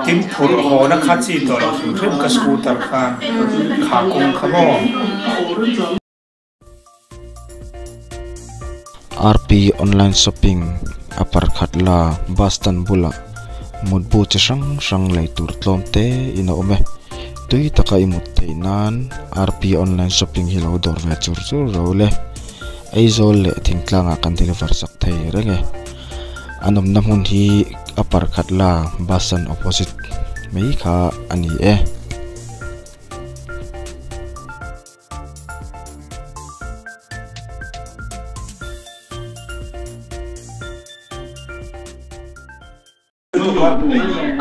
tim phur ho na kha chi to lo rem ka scooter khan kha kong khamo RP online shopping apar khatla Boston bula mutbu chi sang lai tur tlom te ina ome tui taka imut theinan RP online shopping hilo dor ve chur role aizol le thingtlanga kan deliver sak thei renge anom na mun hi apar khatla Boston opposite mei kha ani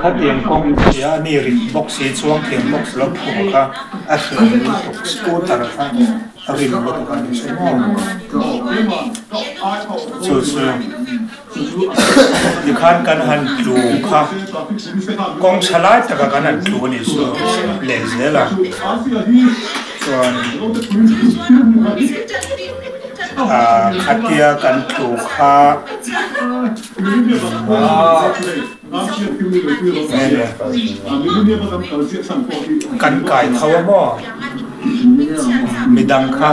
khát tiền công chia ni rit box si chuang tiền box lo phu kha a hriam tuk scooter kha rin lo tu kan se mo chu ni khan kan han tlu kha kong chalai ta kan han tlu ni su le zela chuan khatia kan tlu kha kan kai thawa mo midang kha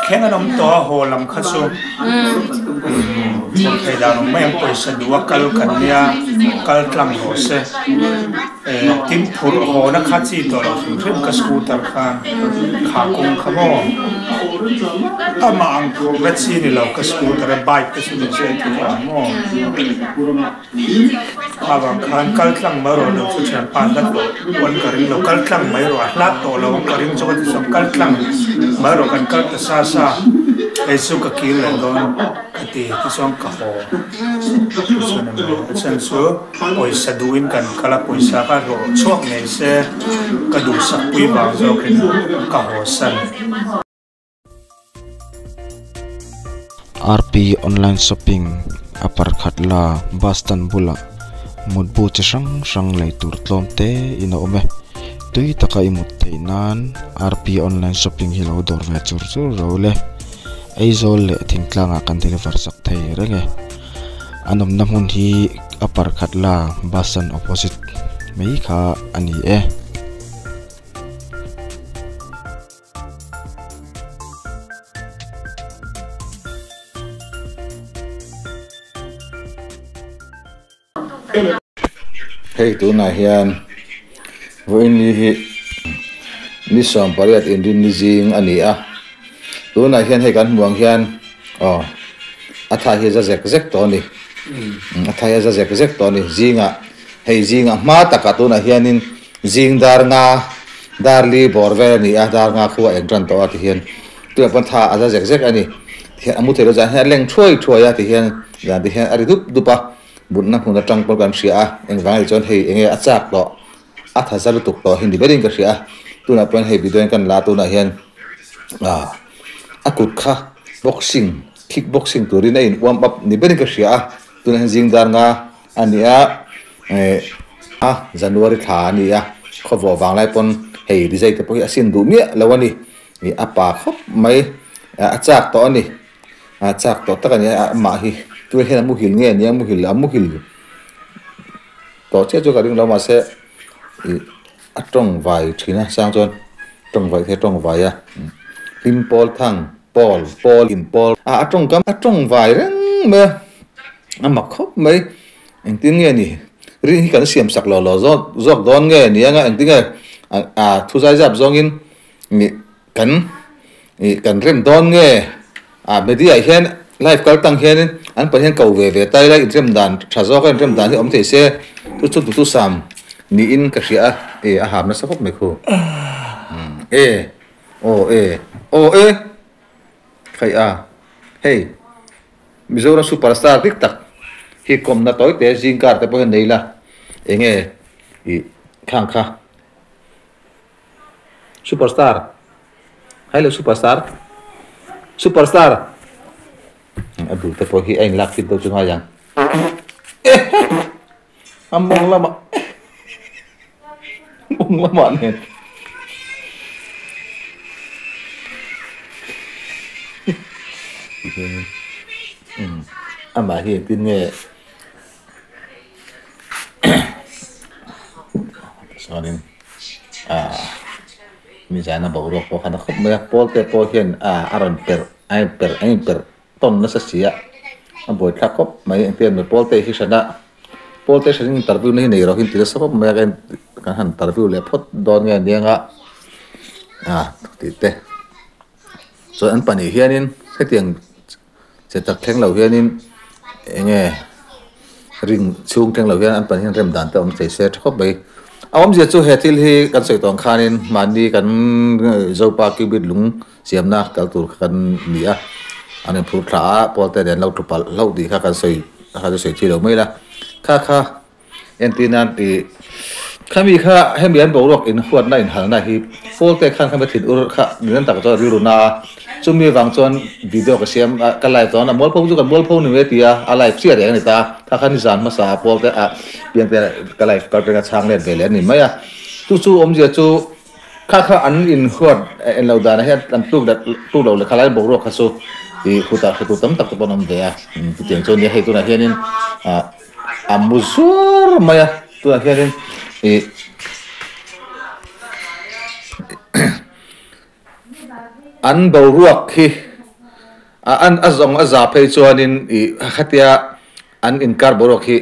khen anom to ho lam kha chu thai da no mai poi sa duwa kal kan nia kal tlang ho se tim phur ho na kha chi to lo rem ka scooter khan kha kong khamo ama ang ve chi ni lo ka scooter bike ka chu ni se ti mo awang khan kal tlang ma ro no chu chan pan da to wan ka ring lo kal tlang mai ro la to lo ka ring chu ka ti kal tlang ma ro kan kal ta sa ai su ka kil le don ati ti som ka ho chu na me chan su poisa duin kan kala poisa ka ro chuak nei se ka du sak pui bang zo ken ka ho san RP online shopping apar khatla Boston bula mutbu chi sang lai tur tlom te ina ome tui taka imut theinan RP online shopping hilo dor ve chur role aizol le thingtlanga kan deliver sak thei renge anom na mun hi apar khatla Boston opposite mei kha ani Hei tu na hian voin ni som pariat in din ni jing ani a tu na hian hei kan muang hian atha hi za zek to ni atha hi za zek to ni jinga hei jinga ma taka tu na hian in jing dar nga darli borve ni a dar nga khuwa entran to ati hian tu pan tha aza zek ani hian amu thelo ja hian leng thoi ya ti hian ya ti hian ari dupa bunna phuna tangpol kan ria engwai chon hei enge achak to atha zalu tuk to hindi berin ka ria tuna pan hei bidoin kan la tuna hian akut kha boxing kickboxing turin in warm up ni berin ka ria tuna jing dar nga ania January tha ania khowo wang lai pon hei rizai te poi asin du mi lawani ni apa khop mai achak to ni achak to takani ma hi tu hian mu hil nge ni mu hil to che jo garing lo ma se atong vai thina sang chon tong vai the tong vai a lim pol thang pol in pol atong kam atong vai reng me ama khop mai eng tin nge ni ri hi kan siam sak lo zok don nge ni anga eng tin nge thu zai jap zong in ni kan rem don nge media hian live kal tang hian an pa hian kau ve tai lai rem dan thazo kan rem dan hi om thei se tu sam ni in ka ria a ham na sakop me khu khai hey Mizoram superstar tiktak hi kom na toy te jing kar te po nei la enge i khang kha superstar hello superstar abu te po hi ein lak fit do chung yang among lama ne ama hi tin nge chuanin mi zana borok po kana khop me pol te po hian aron per ton na sa sia boi thla khop mai entian me pol te hi sana pol te sanin interview nei nei ro hin tira sa khop me kan han interview le phot don nge nianga ti te so an pani hianin hetiang se tak thleng lo hianin enge ring chung thleng lo hian an pan hian rem dan te om te se khop bai awam je chu hetil hi kan soi tong khanin mani kan zopa ki bit lung siamna kal tur kan nia ane phur thla polte den lo tupal lo di kha kan soi thi lo mai la kha entinan ti khami kha hemian borok in huat na in halna hi polte khan kham thin ur kha nin tak to riruna chumi wang chon video ka siam ka live to na mol phong chu kan mol phong ni me tia a live sia re ni ta kha khan ni zan ma sa polte pian te ka live ka ka chang le ve le ni maya chu om je chu kha an in huat en lo da na he an tu lo le khalai borok kha so ti khuta tu tam tak to bonom de ya ti teng chon ni he tu na hianin amuzur maya tu na hianin an boruak hi an azong aza phei chuanin khatia an inkar borok hi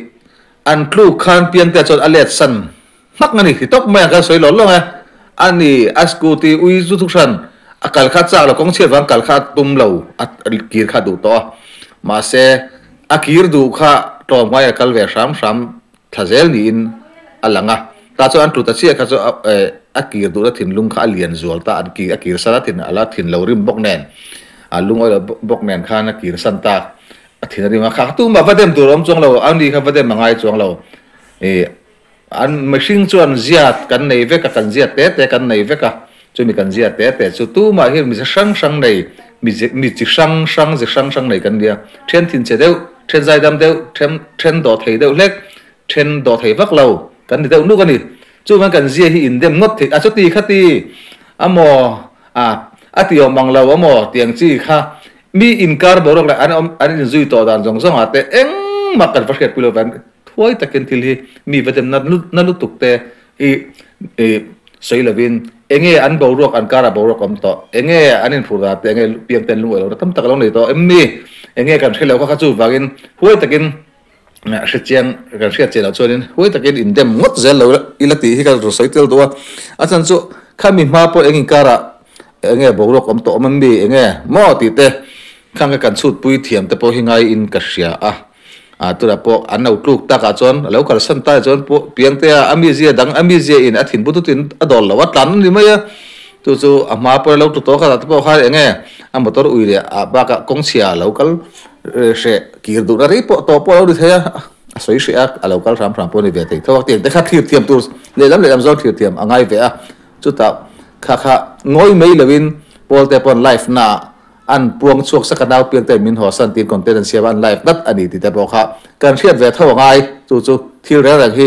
an tlu khan pian te chon alet san mak ngani hi tok ma ka soi lo lo ani askuti ui zu thuk san akal kha cha lo kong che wang kal kha tum lo at kir kha du to ma se akir du kha to mai kal ve sam thazel ni in alanga ta chu an tu ta chia kha chu akir du la thin lung kha lian zual ta an ki akir sara thin ala thin lo rim bok nen lung oi bok nen kha na kir san ta thin ri ma kha tu ma vadem tu rom chong lo an di kha vadem mangai chong lo an machine chuan ziat kan nei ve ka kan ziat te kan nei ve ka chu mi kan ziat te chu tu ma hi mi sang nei mi chi sang nei kan dia then thin che deu then zai dam deu then do thei deu lek then do thei vak lo kan ni deu nu kan ni chu man kan zia hi in dem ngot the chu ti khati amo ati omang lo amo tiang chi kha mi inkar borok la an zui to dan jong ate eng makar fasket pilo van thoi takin thil hi mi vedem na lu tukte soilavin enge an borok an kara borok am to enge anin phura te enge piam ten lu lo tam tak lo nei to emmi enge kan khelo kha chu wagin hoi takin Christian kan sia chela chuanin hoi takin in dem ngot zel lo ilati hi ka ro soitel to achan chu khami ma po engin kara enge borok am to ambi enge mo ti te khang kan chut pui thiam te po hingai in ka sia tura po anau tluk taka chon lo kal san ta chon po piang te ami zia dang ami zia in athin bututin adol lo tan ni maya tu chu ama po lo to ka ta po kha enge a motor uire ba ka kong sia lo kal se kir du ri po to po lo thea soi sia a lo kal ram po ni ve te to ti te kha thir thiam tur le lam zo thir thiam angai ve chu ta kha ngoi mei lewin pol te pon life na an puang chuak sakanaw piang te min ho san tin content an siawan live dat ani ti te bo kha kan riat ve tho ngai chu thil ra hi